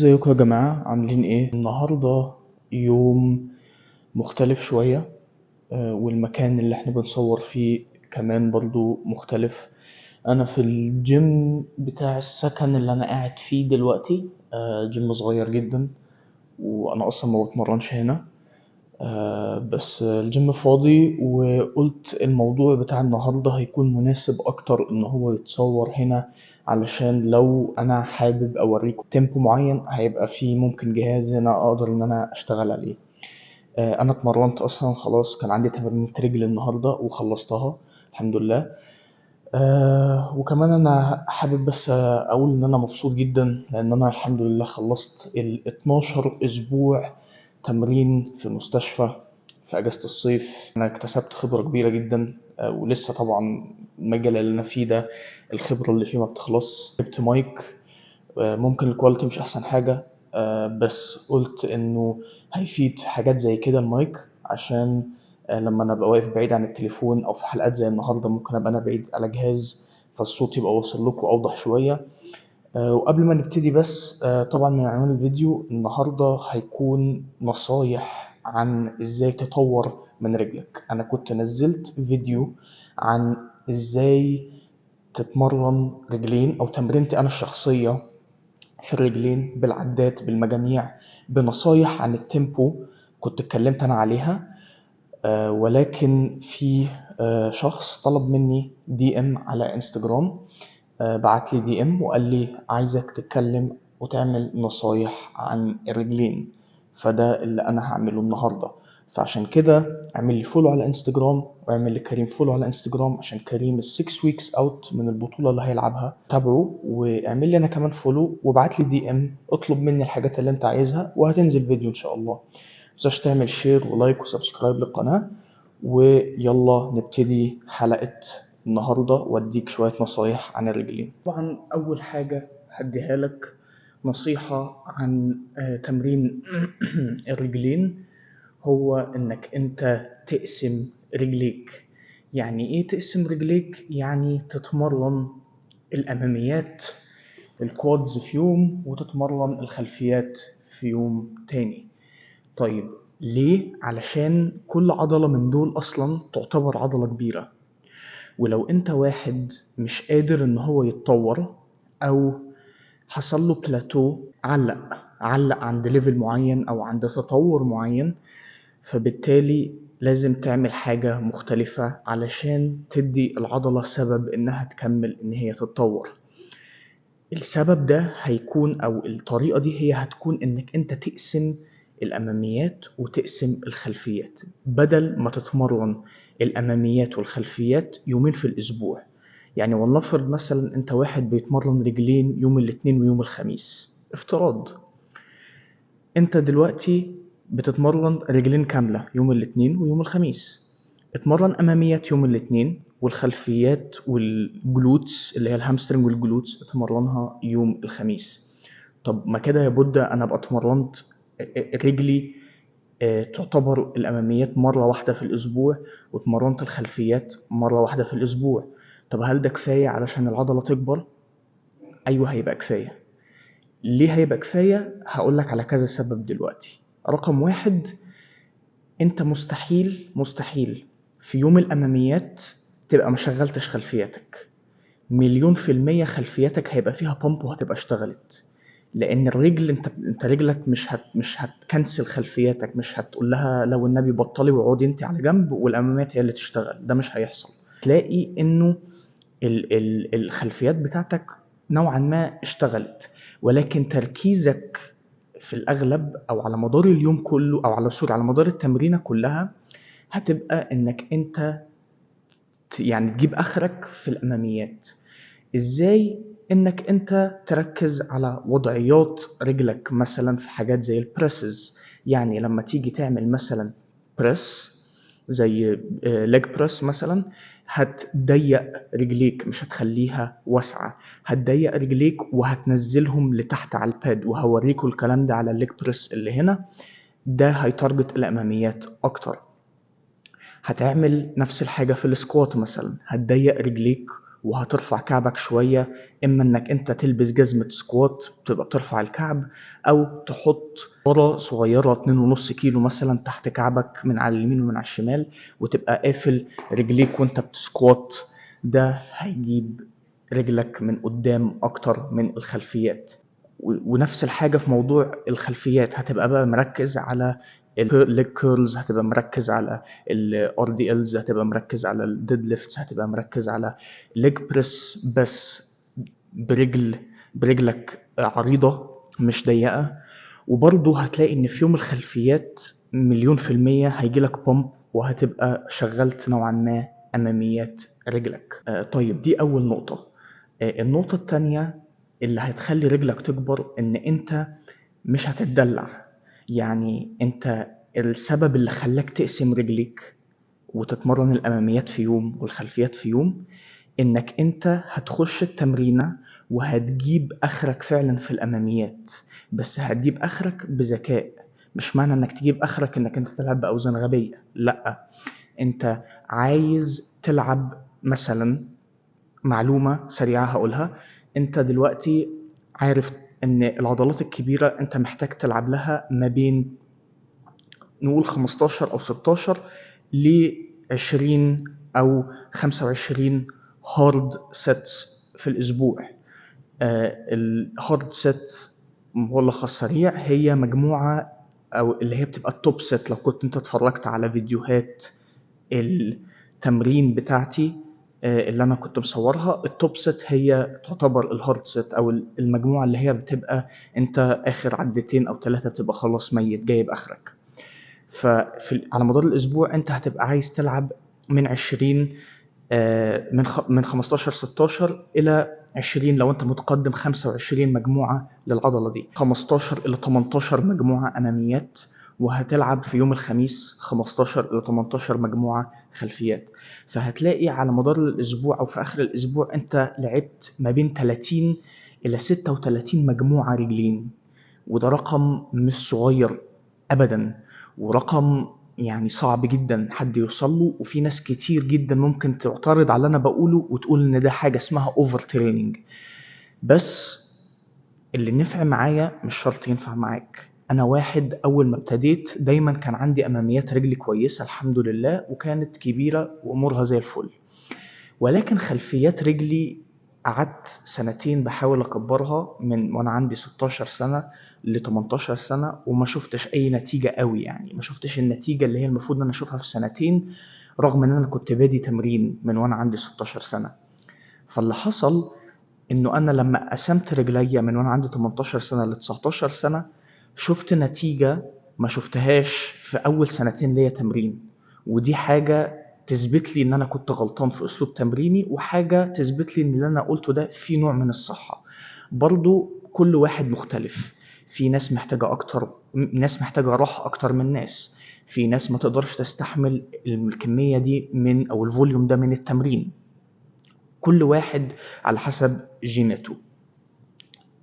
ازيكم يا جماعة عاملين ايه؟ النهاردة يوم مختلف شوية. والمكان اللي احنا بنصور فيه كمان برضو مختلف. انا في الجيم بتاع السكن اللي انا قاعد فيه دلوقتي. جيم صغير جدا، وانا اصلا ما بتمرنش هنا. بس الجيم فاضي، وقلت الموضوع بتاع النهاردة هيكون مناسب أكتر إن هو يتصور هنا، علشان لو أنا حابب أوريكم تيمبو معين هيبقى فيه ممكن جهاز هنا أقدر إن أنا أشتغل عليه. أنا اتمرنت أصلا خلاص، كان عندي تمرينة رجل النهاردة وخلصتها الحمد لله. وكمان أنا حابب بس أقول إن أنا مبسوط جدا، لأن أنا الحمد لله خلصت ال 12 أسبوع تمرين في المستشفى في أجازة الصيف. أنا اكتسبت خبرة كبيرة جدا. ولسه طبعا المجال اللي أنا فيه ده الخبرة اللي فيه ما بتخلص. جبت مايك. ممكن الكواليتي مش أحسن حاجة، بس قلت إنه هيفيد في حاجات زي كده المايك، عشان لما أنا أبقى واقف بعيد عن التليفون أو في حلقات زي النهاردة ممكن أبقى أنا بعيد على جهاز، فالصوت يبقى واصل لكم أوضح شوية. وقبل ما نبتدي بس، طبعا من عنوان الفيديو النهاردة هيكون نصايح عن ازاي تطور من رجلك. انا كنت نزلت فيديو عن ازاي تتمرن رجلين او تمرينتي انا الشخصية في الرجلين بالعدات بالمجاميع بنصايح عن التيمبو، كنت اتكلمت انا عليها. ولكن في شخص طلب مني دي ام على انستجرام. بعت لي دي ام وقال لي عايزك تتكلم وتعمل نصايح عن الرجلين، فده اللي انا هعمله النهارده. فعشان كده اعمل لي فولو على انستجرام، واعمل لي كريم فولو على انستجرام، عشان كريم ال6 ويكس اوت من البطوله اللي هيلعبها تابعه، واعمل لي انا كمان فولو وابعت لي دي ام اطلب مني الحاجات اللي انت عايزها وهتنزل فيديو ان شاء الله. متنساش تعمل شير ولايك وسبسكرايب للقناه. ويلا نبتدي حلقة النهاردة واديك شوية نصايح عن الرجلين. طبعا أول حاجة هديها لك نصيحة عن تمرين الرجلين، هو إنك أنت تقسم رجليك. يعني إيه تقسم رجليك؟ يعني تتمرن الأماميات الكوادز في يوم وتتمرن الخلفيات في يوم تاني. طيب ليه؟ علشان كل عضلة من دول أصلا تعتبر عضلة كبيرة، ولو انت واحد مش قادر ان هو يتطور او حصل له بلاتو، علق عند ليفل معين او عند تطور معين، فبالتالي لازم تعمل حاجة مختلفة علشان تدي العضلة سبب انها تكمل ان هي تتطور. السبب ده هيكون او الطريقة دي هي هتكون انك انت تقسم الاماميات وتقسم الخلفيات، بدل ما تتمرن الاماميات والخلفيات يومين في الاسبوع. يعني ولنفرض مثلا انت واحد بيتمرن رجلين يوم الاثنين ويوم الخميس، افتراض انت دلوقتي بتتمرن رجلين كاملة يوم الاثنين ويوم الخميس، اتمرن اماميات يوم الاثنين والخلفيات والجلوتس اللي هي الهامسترنج والجلوتس اتمرنها يوم الخميس. طب ما كده يا بودة انا ابقى اتمرنت رجلي تعتبر الاماميات مرة واحدة في الاسبوع، واتمرنت الخلفيات مرة واحدة في الاسبوع. طب هل ده كفاية علشان العضلة تكبر؟ ايوه هيبقى كفاية. ليه هيبقى كفاية؟ هقولك على كذا سبب دلوقتي. رقم واحد، انت مستحيل في يوم الاماميات تبقى مشغلتش خلفياتك. مليون في المية خلفياتك هيبقى فيها بامب وهتبقى اشتغلت، لان الرجل انت رجلك مش هتكنسل خلفياتك، مش هتقول لها لو النبي بطلي وقعدي انت على جنب والاماميات هي اللي تشتغل، ده مش هيحصل. تلاقي انه الخلفيات بتاعتك نوعا ما اشتغلت، ولكن تركيزك في الأغلب أو على مدار اليوم كله أو على مدار التمرينة كلها هتبقى إنك أنت يعني تجيب آخرك في الأماميات. إزاي؟ إنك أنت تركز على وضعيات رجلك، مثلا في حاجات زي البريسز. يعني لما تيجي تعمل مثلا بريس زي ليج بريس مثلا، هتضيق رجليك مش هتخليها واسعة، هتضيق رجليك وهتنزلهم لتحت على الباد، وهوريكم الكلام ده على الليج بريس اللي هنا. ده هيتارجت الأماميات أكتر. هتعمل نفس الحاجة في السكوات مثلا، هتضيق رجليك وهترفع كعبك شوية، اما انك انت تلبس جزمة سكوات تبقى بترفع الكعب، او تحط كرة صغيرة 2.5 كيلو مثلا تحت كعبك من على اليمين ومن على الشمال، وتبقى قافل رجليك وانت بتسكوات. ده هيجيب رجلك من قدام اكتر من الخلفيات. ونفس الحاجة في موضوع الخلفيات، هتبقى بقى مركز على الليج كيرلز، هتبقى مركز على الار دي الز، هتبقى مركز على الديد ليفتس، هتبقى مركز على ليج بريس بس برجلك عريضة مش ضيقة. وبرضه هتلاقي ان في يوم الخلفيات 100% هيجيلك بومب، وهتبقى شغلت نوعا ما اماميات رجلك. طيب دي اول نقطة. النقطة التانية اللي هتخلي رجلك تكبر ان انت مش هتتدلع. يعني انت السبب اللي خلاك تقسم رجليك وتتمرن الاماميات في يوم والخلفيات في يوم، انك انت هتخش التمرينة وهتجيب اخرك فعلا في الاماميات، بس هتجيب اخرك بذكاء. مش معنى انك تجيب اخرك انك انت تلعب باوزان غبية، لا. انت عايز تلعب مثلا، معلومة سريعة هقولها، انت دلوقتي عارف ان العضلات الكبيرة انت محتاج تلعب لها ما بين نقول 15 او 16 ل 20 او 25 هارد سيتس في الاسبوع. الهارد سيت ملخص سريع هي مجموعة، او اللي هي بتبقى التوب سيت. لو كنت انت اتفرجت على فيديوهات التمرين بتاعتي اللي انا كنت مصورها، التوب سيت هي تعتبر الهارد سيت، او المجموعة اللي هي بتبقى انت اخر عدتين او 3 بتبقى خلاص ميت جايب اخرك. على مدار الاسبوع انت هتبقى عايز تلعب من 20 من 15 16 الى 20 لو انت متقدم 25 مجموعة للعضلة دي، 15 الى 18 مجموعة اماميات، وهتلعب في يوم الخميس 15 الى 18 مجموعة خلفيات. فهتلاقي على مدار الاسبوع او في اخر الاسبوع انت لعبت ما بين 30 الى 36 مجموعة رجلين، وده رقم مش صغير ابدا، ورقم يعني صعب جدا حد يوصل له. وفي ناس كتير جدا ممكن تعترض على اللي انا بقوله وتقول ان ده حاجه اسمها اوفر تريننج، بس اللي نفع معايا مش شرط ينفع معاك. انا واحد اول ما ابتديت دايما كان عندي اماميات رجلي كويسه الحمد لله، وكانت كبيره وامورها زي الفل، ولكن خلفيات رجلي قعدت سنتين بحاول اكبرها من وانا عندي 16 سنة ل 18 سنة، وما شفتش اي نتيجة قوي. يعني ما شفتش النتيجة اللي هي المفروض ان انا اشوفها في سنتين، رغم ان انا كنت بادي تمرين من وانا عندي 16 سنة. فاللي حصل انه انا لما قسمت رجليا من وانا عندي 18 سنة ل 19 سنة، شفت نتيجة ما شفتهاش في اول سنتين ليا تمرين. ودي حاجة تثبت لي ان انا كنت غلطان في اسلوب تمريني، وحاجة تثبت لي ان اللي انا قلته ده فيه نوع من الصحة. برضو كل واحد مختلف، في ناس محتاجة اكتر، ناس محتاجة راحة اكتر من ناس، في ناس ما تقدرش تستحمل الكمية دي من او الفوليوم ده من التمرين. كل واحد على حسب جيناته.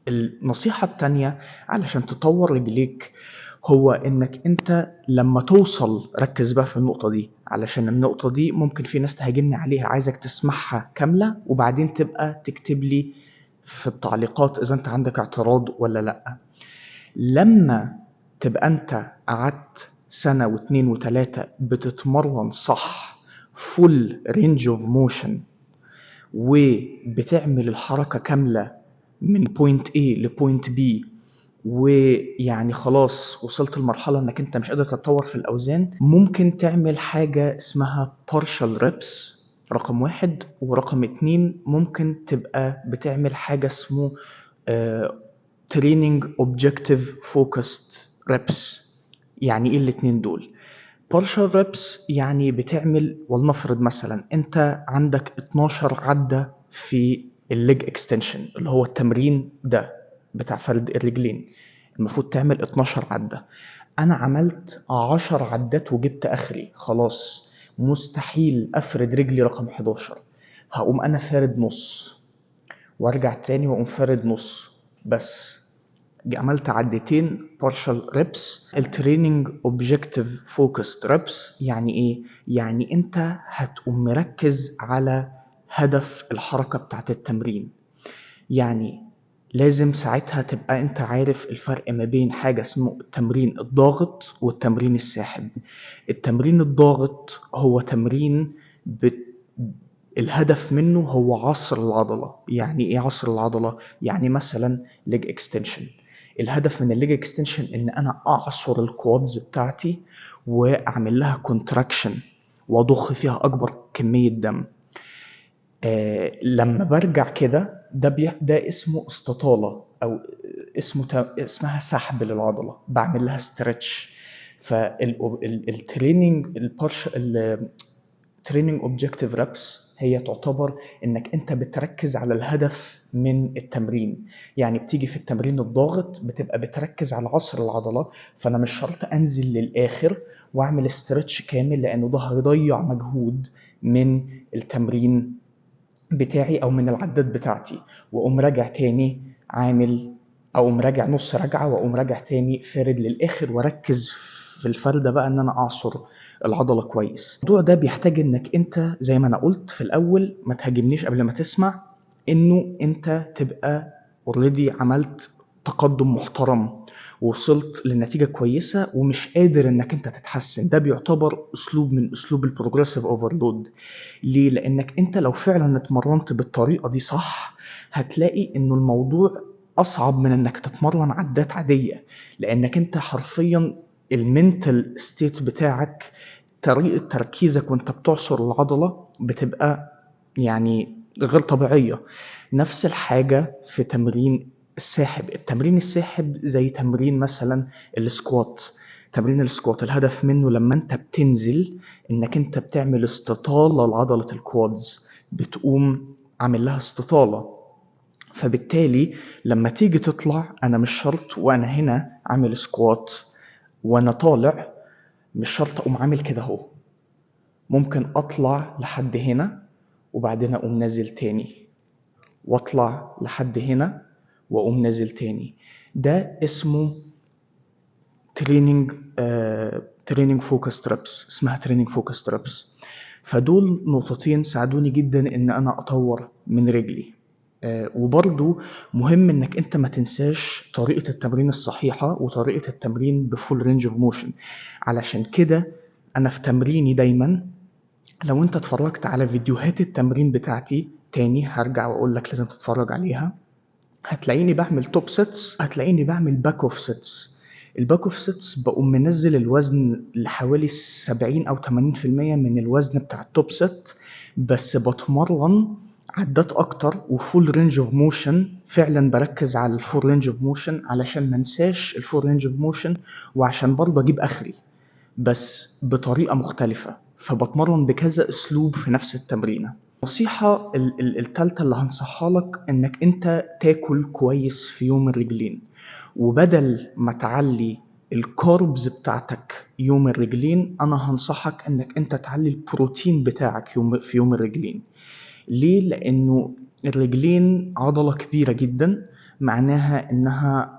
النصيحة التانية علشان تطور رجليك هو انك انت لما توصل، ركز بقى في النقطة دي علشان النقطة دي ممكن في ناس تهاجمني عليها، عايزك تسمعها كاملة وبعدين تبقى تكتب لي في التعليقات اذا انت عندك اعتراض ولا لا. لما تبقى انت قعدت سنة واثنين وثلاثة بتتمرن صح، فول رينج اوف موشن، وبتعمل الحركة كاملة من بوينت A لبوينت B، ويعني خلاص وصلت لمرحلة انك انت مش قادر تتطور في الاوزان، ممكن تعمل حاجة اسمها partial reps رقم 1. ورقم 2 ممكن تبقى بتعمل حاجة اسمه training objective focused reps. يعني ايه الاتنين دول؟ partial reps يعني بتعمل، ولنفرض مثلا انت عندك 12 عدة في الليج اكستنشن اللي هو التمرين ده بتاع فرد الرجلين، المفروض تعمل 12 عدة. انا عملت 10 عدات وجبت اخري خلاص، مستحيل افرد رجلي رقم 11. هقوم انا فارد نص وارجع تاني واقوم فارد نص بس. عملت عدتين partial reps. التريننج objective focused reps يعني ايه؟ يعني انت هتقوم مركز على هدف الحركة بتاعت التمرين. يعني لازم ساعتها تبقى انت عارف الفرق ما بين حاجة اسمه التمرين الضاغط والتمرين الساحب. التمرين الضاغط هو تمرين الهدف منه هو عصر العضلة. يعني ايه عصر العضلة؟ يعني مثلا ليج اكستنشن، الهدف من الليج اكستنشن ان انا اعصر الكوادز بتاعتي واعمل لها كونتراكشن واضخ فيها اكبر كمية دم. لما برجع كده ده اسمه استطالة، او اسمها سحب للعضلة، بعمل لها ستريتش. فالتريننج التريننج اوبجكتيف ريبس هي تعتبر انك انت بتركز على الهدف من التمرين. يعني بتيجي في التمرين الضاغط بتبقى بتركز على عصر العضلة، فانا مش شرط انزل للاخر واعمل ستريتش كامل لانه ده هيضيع مجهود من التمرين بتاعي او من العدات بتاعتي، واقوم راجع تاني عامل، او اقوم راجع نص رجعه واقوم راجع تاني فارد للاخر واركز في الفرده بقى ان انا اعصر العضله كويس. الموضوع ده بيحتاج انك انت زي ما انا قلت في الاول، ما تهاجمنيش قبل ما تسمع، انه انت تبقى اوريدي عملت تقدم محترم ووصلت لنتيجة كويسة ومش قادر انك انت تتحسن. ده بيعتبر اسلوب من اسلوب البروجريسيف اوفرلود. ليه؟ لانك انت لو فعلا اتمرنت بالطريقة دي صح هتلاقي انه الموضوع اصعب من انك تتمرن عدات عادية، لانك انت حرفيا المنتل ستيت بتاعك، طريقة تركيزك وانت بتعصر العضلة بتبقى يعني غير طبيعية. نفس الحاجة في تمرين الساحب. التمرين الساحب زي تمرين مثلا السكوات. تمرين السكوات الهدف منه لما انت بتنزل انك انت بتعمل استطالة لعضلة الكوادز، بتقوم عامل لها استطالة. فبالتالي لما تيجي تطلع، انا مش شرط وانا هنا عامل سكوات وانا طالع مش شرط اقوم عامل كده اهو، ممكن اطلع لحد هنا وبعدين اقوم نازل تاني، واطلع لحد هنا واقوم نازل تاني. ده اسمه تريننج فوكس ترابس، اسمها تريننج فوكس ترابس. فدول نقطتين ساعدوني جدا ان انا اطور من رجلي. وبرضو مهم انك انت ما تنساش طريقة التمرين الصحيحة وطريقة التمرين بفول رينج اوف موشن. علشان كده انا في تمريني دايما، لو انت اتفرجت على فيديوهات التمرين بتاعتي تاني هرجع واقول لك لازم تتفرج عليها، هتلاقيني بعمل توب سيتس، هتلاقيني بعمل باك اوف سيتس. الباك اوف سيتس بقوم منزل الوزن لحوالي 70 او 80% من الوزن بتاع التوب سيت، بس بتمرن عدات اكتر وفول رينج اوف موشن. فعلا بركز على الفول رينج اوف موشن علشان ما انساش الفول رينج اوف موشن، وعشان برضه اجيب اخري بس بطريقة مختلفة. فبتمرن بكذا اسلوب في نفس التمرينة. النصيحة التالتة اللي هنصحها لك انك انت تاكل كويس في يوم الرجلين، وبدل ما تعلي الكاربز بتاعتك يوم الرجلين انا هنصحك انك انت تعلي البروتين بتاعك في يوم الرجلين. ليه؟ لانه الرجلين عضلة كبيرة جدا، معناها انها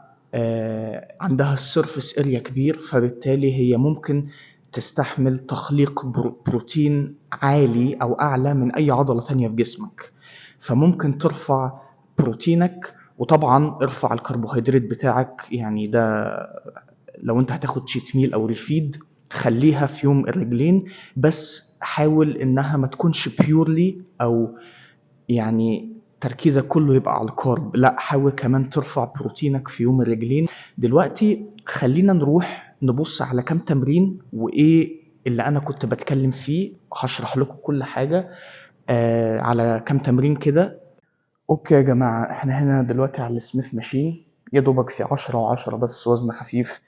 عندها السيرفس اريا كبير، فبالتالي هي ممكن تستحمل تخليق بروتين عالي او اعلى من اي عضلة تانية في جسمك. فممكن ترفع بروتينك، وطبعا ارفع الكربوهيدرات بتاعك. يعني ده لو انت هتاخد تشيت ميل او ريفيد خليها في يوم الرجلين، بس حاول انها ما تكونش بيورلي او يعني تركيزك كله يبقى على الكارب، لا حاول كمان ترفع بروتينك في يوم الرجلين. دلوقتي خلينا نروح نبص على كام تمرين وايه اللي انا كنت بتكلم فيه، هشرح لكم كل حاجة على كام تمرين كده. اوكي يا جماعة، احنا هنا دلوقتي على السميث ماشين، يا دوبك في 10 و10 بس وزن خفيف.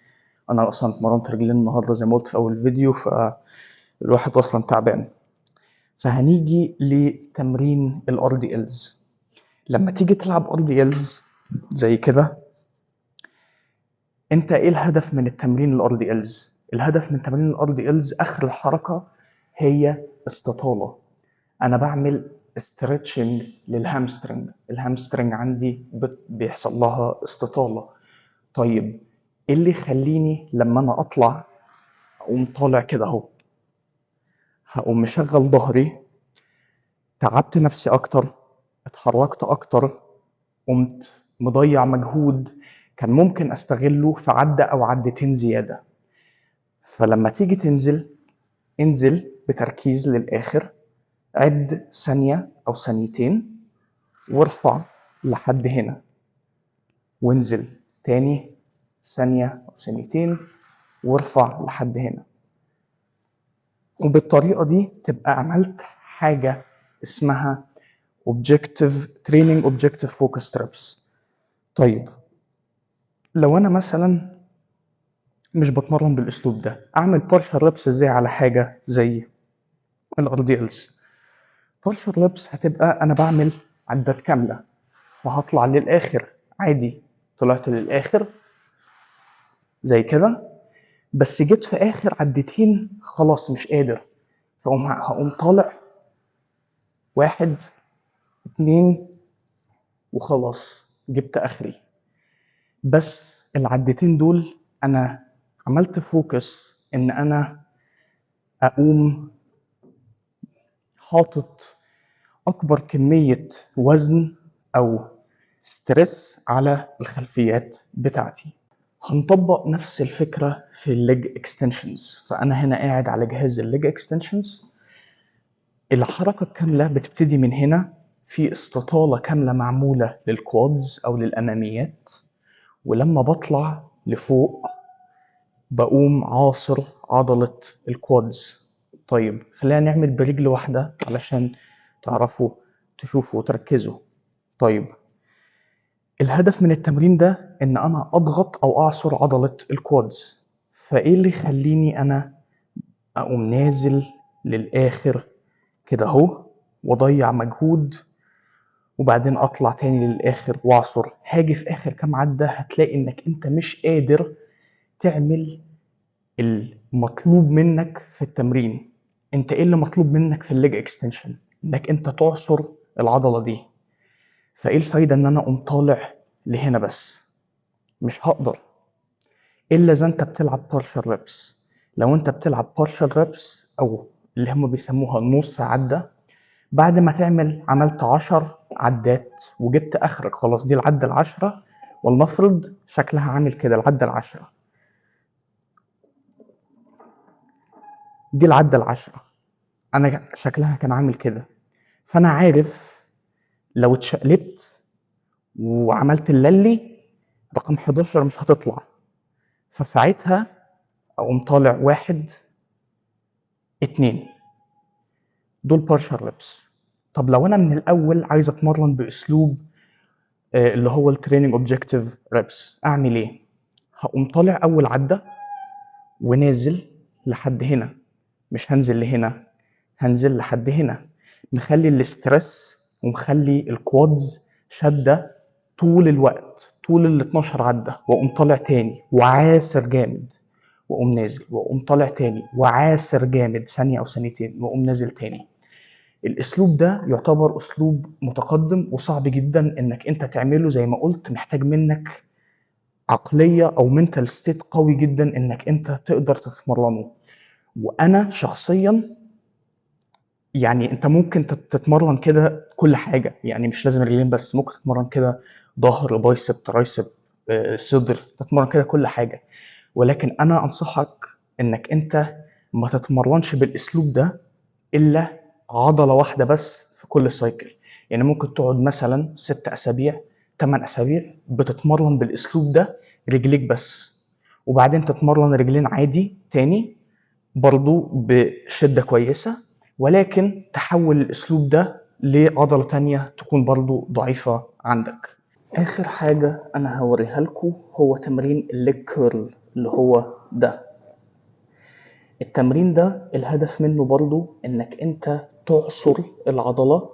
انا اصلا اتمرنت رجلين النهارده زي ما قلت في اول فيديو، فالواحد اصلا تعبان. فهنيجي لتمرين الار دي الز. لما تيجي تلعب ار دي الز زي كده، انت ايه الهدف من التمرين الار دي الز؟ الهدف من تمرين الار دي الز اخر الحركه هي استطاله. انا بعمل استرتشنج للهامسترنج، الهامسترنج عندي بيحصل لها استطاله. طيب ايه اللي يخليني لما انا اطلع اقوم طالع كده اهو، هقوم مشغل ظهري تعبت نفسي اكتر، اتحركت اكتر، قمت مضيع مجهود كان ممكن استغله في عدة او عدتين زيادة. فلما تيجي تنزل، انزل بتركيز للاخر، عد ثانية او ثانيتين وارفع لحد هنا، وانزل تاني ثانية او ثانيتين وارفع لحد هنا. وبالطريقة دي تبقى عملت حاجة اسمها Objective Training Objective Focus Reps. طيب لو أنا مثلا مش بتمرن بالأسلوب ده، أعمل partial reps إزاي على حاجة زي ال RDLs؟ partial reps هتبقى أنا بعمل عدات كاملة وهطلع للآخر عادي، طلعت للآخر زي كده، بس جيت في آخر عدتين خلاص مش قادر، هقوم طالع 1 2 وخلاص جبت آخري. بس العدتين دول أنا عملت فوكس إن أنا أقوم حاطط أكبر كمية وزن أو ستريس على الخلفيات بتاعتي. هنطبق نفس الفكرة في الليج اكستنشنز. فأنا هنا قاعد على جهاز الليج اكستنشنز، الحركة الكاملة بتبتدي من هنا، في استطالة كاملة معمولة للكوادز أو للأماميات، ولما بطلع لفوق بقوم عاصر عضلة الكوادز. طيب خلينا نعمل برجل واحدة علشان تعرفوا تشوفوا وتركزوا. طيب الهدف من التمرين ده ان انا اضغط او اعصر عضلة الكوادز، فايه اللي يخليني انا اقوم نازل للاخر كده اهو واضيع مجهود وبعدين اطلع تاني للاخر واعصر؟ هاجي في اخر كام عدة هتلاقي انك انت مش قادر تعمل المطلوب منك في التمرين. انت ايه اللي مطلوب منك في الليج اكستنشن؟ انك انت تعصر العضلة دي. فايه الفايدة ان انا اقوم طالع لهنا بس؟ مش هقدر الا اذا انت بتلعب partial reps. لو انت بتلعب partial reps او اللي هم بيسموها نص عدة، بعد ما عملت 10 عدات وجبت اخرك خلاص، دي العدة العشرة، ولنفرض شكلها عامل كده العدة العشرة، دي العدة العشرة انا شكلها كان عامل كده، فانا عارف لو اتشقلبت وعملت اللي رقم 11 مش هتطلع، فساعتها اقوم طالع 1 2، دول partial reps. طب لو انا من الاول عايز اتمرن باسلوب اللي هو التريننج اوبجكتيف ريبس، اعمل ايه؟ هقوم طالع اول عده ونازل لحد هنا، مش هنزل لهنا، هنزل لحد هنا، مخلي الاسترس ومخلي الكوادز شده طول الوقت، طول ال 12 عده، واقوم طالع تاني وعاسر جامد واقوم نازل، واقوم طالع تاني وعاسر جامد ثانيه او ثانيتين واقوم نازل تاني. الاسلوب ده يعتبر اسلوب متقدم وصعب جدا انك انت تعمله، زي ما قلت محتاج منك عقليه او منتال ستيت قوي جدا انك انت تقدر تتمرنه. وانا شخصيا يعني انت ممكن تتمرن كده كل حاجه، يعني مش لازم رجلين بس، ممكن تتمرن كده ظهر بايسب ترايسب صدر، تتمرن كده كل حاجه. ولكن انا انصحك انك انت ما تتمرنش بالاسلوب ده الا عضله واحده بس في كل سايكل. يعني ممكن تقعد مثلا 6 اسابيع 8 اسابيع بتتمرن بالاسلوب ده رجليك بس، وبعدين تتمرن رجلين عادي تاني برضو بشدة كويسة، ولكن تحول الاسلوب ده لعضلة تانية تكون برضو ضعيفة عندك. اخر حاجة انا هوريها لكم هو تمرين الليج كيرل اللي هو ده. التمرين ده الهدف منه برضو انك انت تعصر العضلة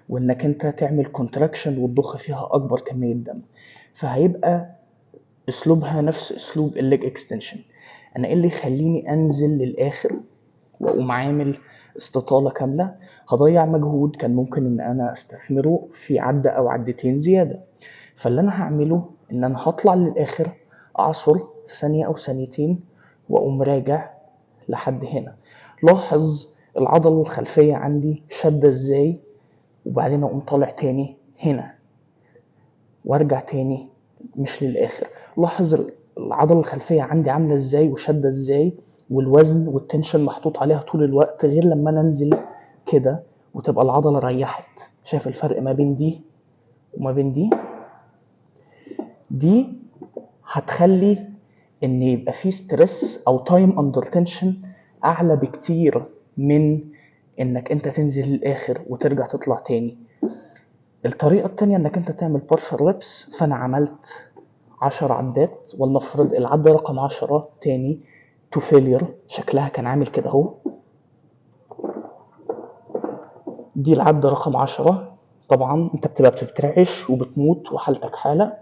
وانك انت تعمل كونتراكشن وتضخ فيها اكبر كمية دم، فهيبقى اسلوبها نفس اسلوب الليج اكستنشن. انا ايه اللي يخليني انزل للاخر واقوم عامل استطالة كاملة؟ هضيع مجهود كان ممكن ان انا استثمره في عدة او عدتين زيادة. فاللي انا هعمله ان انا هطلع للاخر اعصر ثانية او ثانيتين واقوم راجع لحد هنا. لاحظ العضلة الخلفية عندي شدة ازاي وبعدين اقوم طالع تاني هنا وارجع تاني مش للاخر. لاحظ العضله الخلفيه عندي عامله ازاي وشاده ازاي، والوزن والتنشن محطوط عليها طول الوقت، غير لما انا انزل كده وتبقى العضله ريحت. شايف الفرق ما بين دي وما بين دي؟ دي هتخلي ان يبقى في ستريس او تايم اندر تنشن اعلى بكتير من انك انت تنزل للاخر وترجع تطلع تاني. الطريقة التانية انك انت تعمل بارشر لبس. فانا عملت 10 عدات، ولنفرض العدة رقم 10 تاني تو فيلير، شكلها كان عامل كده اهو. دي العدة رقم 10. طبعا انت بتبقى بتترعش وبتموت وحالتك حالة،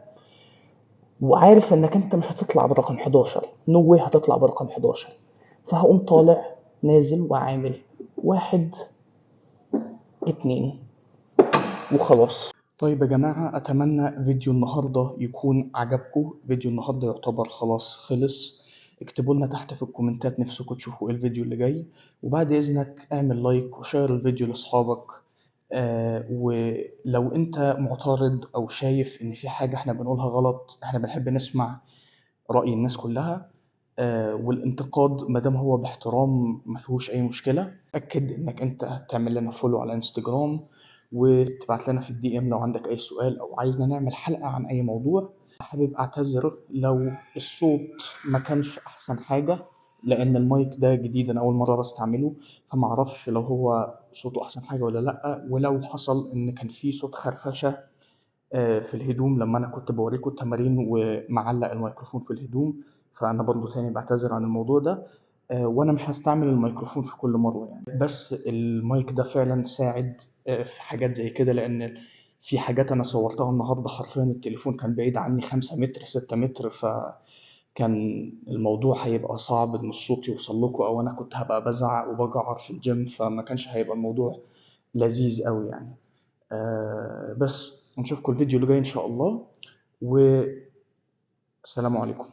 وعارف انك انت مش هتطلع برقم 11، نو واي هتطلع برقم 11. فهقوم طالع نازل وعامل 1 2 وخلاص. طيب يا جماعة، أتمنى فيديو النهاردة يكون عجبكم. فيديو النهاردة يعتبر خلاص خلص. اكتبوا لنا تحت في الكومنتات نفسكم تشوفوا ايه الفيديو اللي جاي، وبعد إذنك اعمل لايك وشير الفيديو لأصحابك. ولو انت معترض او شايف ان في حاجة احنا بنقولها غلط، احنا بنحب نسمع رأي الناس كلها. والانتقاد مادام هو باحترام مفيهوش أي مشكلة. أكد إنك أنت تعمل لنا فولو على انستجرام، وتبعت لنا في الدي ام لو عندك أي سؤال أو عايزنا نعمل حلقة عن أي موضوع. حابب أعتذر لو الصوت ما كانش أحسن حاجة، لأن المايك ده جديد أنا أول مرة بستعمله، فمعرفش لو هو صوته أحسن حاجة ولا لأ. ولو حصل إن كان في صوت خرفشة في الهدوم لما انا كنت بوريكم التمارين ومعلق الميكروفون في الهدوم، فانا برضو تاني بعتذر عن الموضوع ده. وانا مش هستعمل الميكروفون في كل مرة يعني، بس المايك ده فعلا ساعد في حاجات زي كده، لان في حاجات انا صورتها النهاردة حرفيا التليفون كان بعيد عني 5 متر 6 متر، فكان الموضوع هيبقى صعب ان الصوت يوصل لكم، او انا كنت هبقى بزعق وبجعر في الجيم، فما كانش هيبقى الموضوع لذيذ قوي يعني. بس نشوفكم الفيديو اللي جاي إن شاء الله، والسلام عليكم.